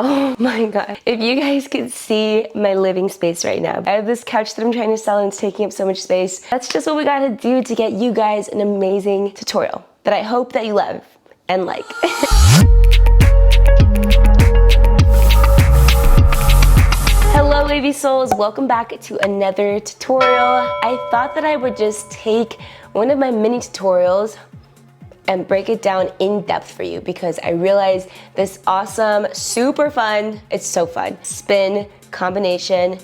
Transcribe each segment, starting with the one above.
Oh my god. If you guys could see my living space right now. I have this couch that I'm trying to sell and it's taking up so much space. That's just what we gotta do to get you guys an amazing tutorial that I hope that you love and like. Hello Wavy Souls, welcome back to another tutorial. I thought that I would just take one of my mini tutorials and break it down in depth for you because I realized this awesome, super fun, it's so fun, spin combination,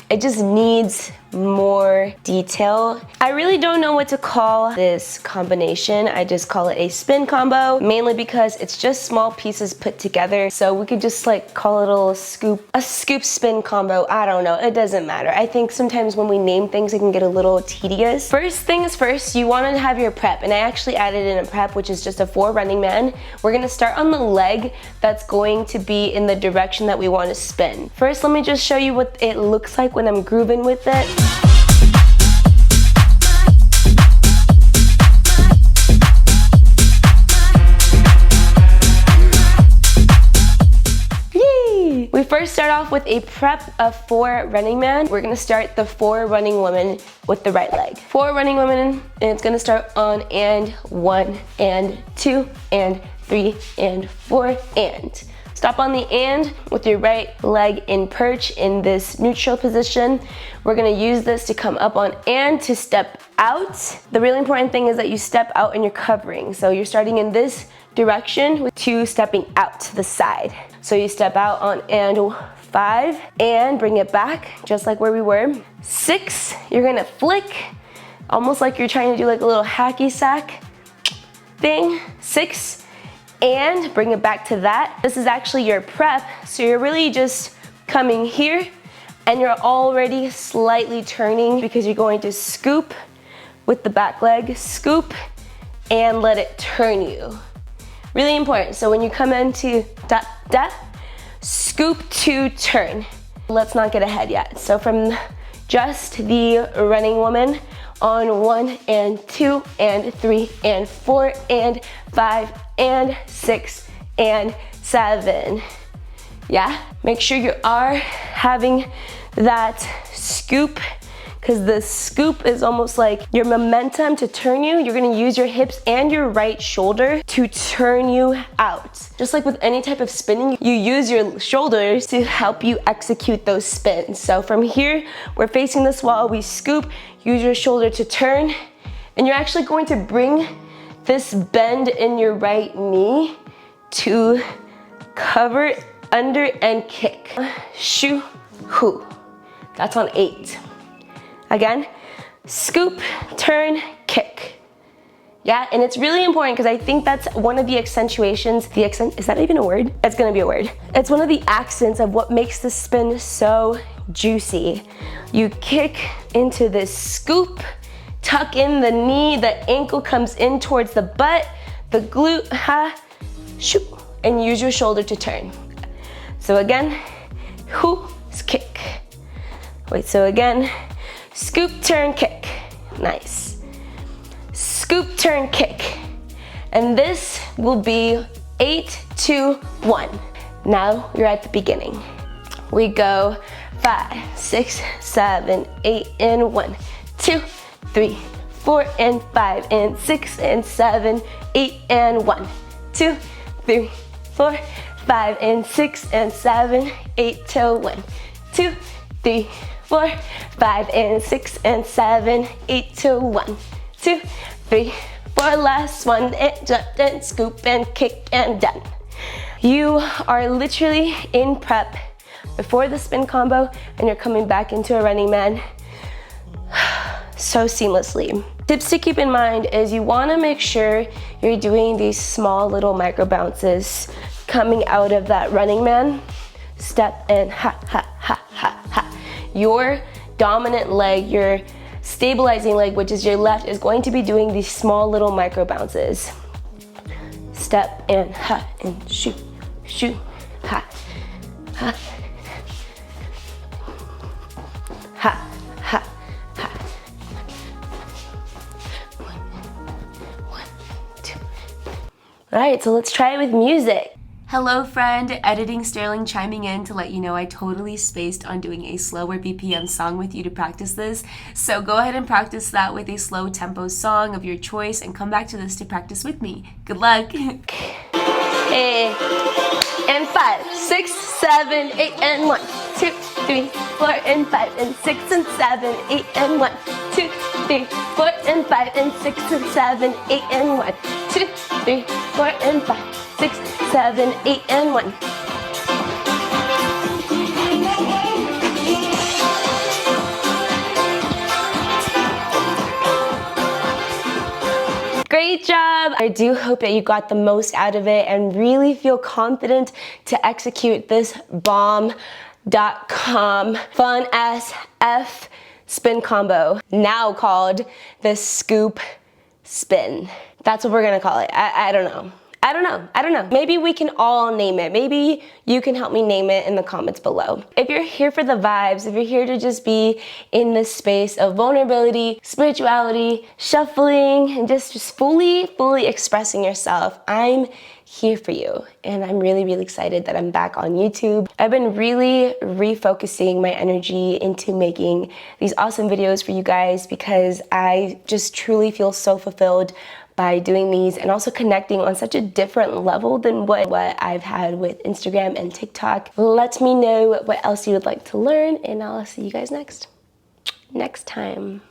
it just needs more detail. I really don't know what to call this combination. I just call it a spin combo, mainly because it's just small pieces put together. So we could just like call it a scoop spin combo. I don't know, it doesn't matter. I think sometimes when we name things, it can get a little tedious. First things first, you want to have your prep, and I actually added in a prep, which is just a 4 running man. We're gonna start on the leg that's going to be in the direction that we want to spin. First, let me just show you what it looks like when I'm grooving with it. We first start off with a prep of 4 running man. We're gonna start the 4 running women with the right leg. 4 running women, and it's gonna start on and 1 and 2 and 3 and 4 and. Stop on the and with your right leg in perch in this neutral position. We're gonna use this to come up on and to step out. The really important thing is that you step out and you're covering. So you're starting in this direction with 2 stepping out to the side. So you step out on and 5 and bring it back just like where we were. 6, you're gonna flick, almost like you're trying to do like a little hacky sack thing. 6, and bring it back to that. This is actually your prep, so you're really just coming here and you're already slightly turning because you're going to scoop with the back leg, scoop and let it turn you. Really important. So when you come into da, da, scoop to turn. Let's not get ahead yet. So from just the running woman on 1 and 2 and 3 and 4 and 5 and 6 and 7. Yeah, make sure you are having that scoop, because the scoop is almost like your momentum to turn you. You're gonna use your hips and your right shoulder to turn you out. Just like with any type of spinning, you use your shoulders to help you execute those spins. So from here, we're facing this wall, we scoop, use your shoulder to turn, and you're actually going to bring this bend in your right knee to cover under and kick. Shoo, hoo. That's on 8. Again, scoop, turn, kick. Yeah, and it's really important because I think that's one of the accentuations, is that even a word? It's gonna be a word. It's one of the accents of what makes the spin so juicy. You kick into this scoop, tuck in the knee, the ankle comes in towards the butt, the glute, ha, shoo, and use your shoulder to turn. So again, hoo, kick. Wait, so again, scoop, turn, kick. Nice. Scoop, turn, kick. And this will be 8, 2, 1. Now you're at the beginning. We go 5, 6, 7, 8, and 1, 2, 3, 4, and 5, and 6, and 7, 8, and 1, 2, 3, 4, 5, and 6, and 7, 8 till 1, 2, 3, 4, 5, and 6, and 7, 8 till 1, 2, 3, 4, last one, and jump and scoop and kick and done. You are literally in prep before the spin combo and you're coming back into a running man so seamlessly. Tips to keep in mind is you want to make sure you're doing these small little micro bounces coming out of that running man. Step and ha, ha, ha, ha, ha. Your dominant leg, your stabilizing leg, which is your left, is going to be doing these small little micro bounces. Step and ha, and shoot, shoot, ha, ha, ha, ha, ha. 1, 2. All right, so let's try it with music. Hello friend, Editing Sterling chiming in to let you know I totally spaced on doing a slower BPM song with you to practice this. So go ahead and practice that with a slow tempo song of your choice and come back to this to practice with me. Good luck. Hey. And 5, 6, 7, 8, and 1, 2, 3, 4, and 5, and 6, and 7, 8, and 1, 2, 3, 4, and 5, and 6, and 7, 8, and 1, 2, 3, 4, and 5, 6, 7, 8, and 1. Great job! I do hope that you got the most out of it and really feel confident to execute this bomb.com fun SF spin combo, now called the scoop spin. That's what we're gonna call it. I don't know. I don't know. Maybe we can all name it. Maybe you can help me name it in the comments below. If you're here for the vibes, if you're here to just be in this space of vulnerability, spirituality, shuffling, and just fully expressing yourself, I'm here for you. And I'm really excited that I'm back on YouTube. I've been really refocusing my energy into making these awesome videos for you guys because I just truly feel so fulfilled by doing these and also connecting on such a different level than what I've had with Instagram and TikTok. Let me know what else you would like to learn and I'll see you guys next time.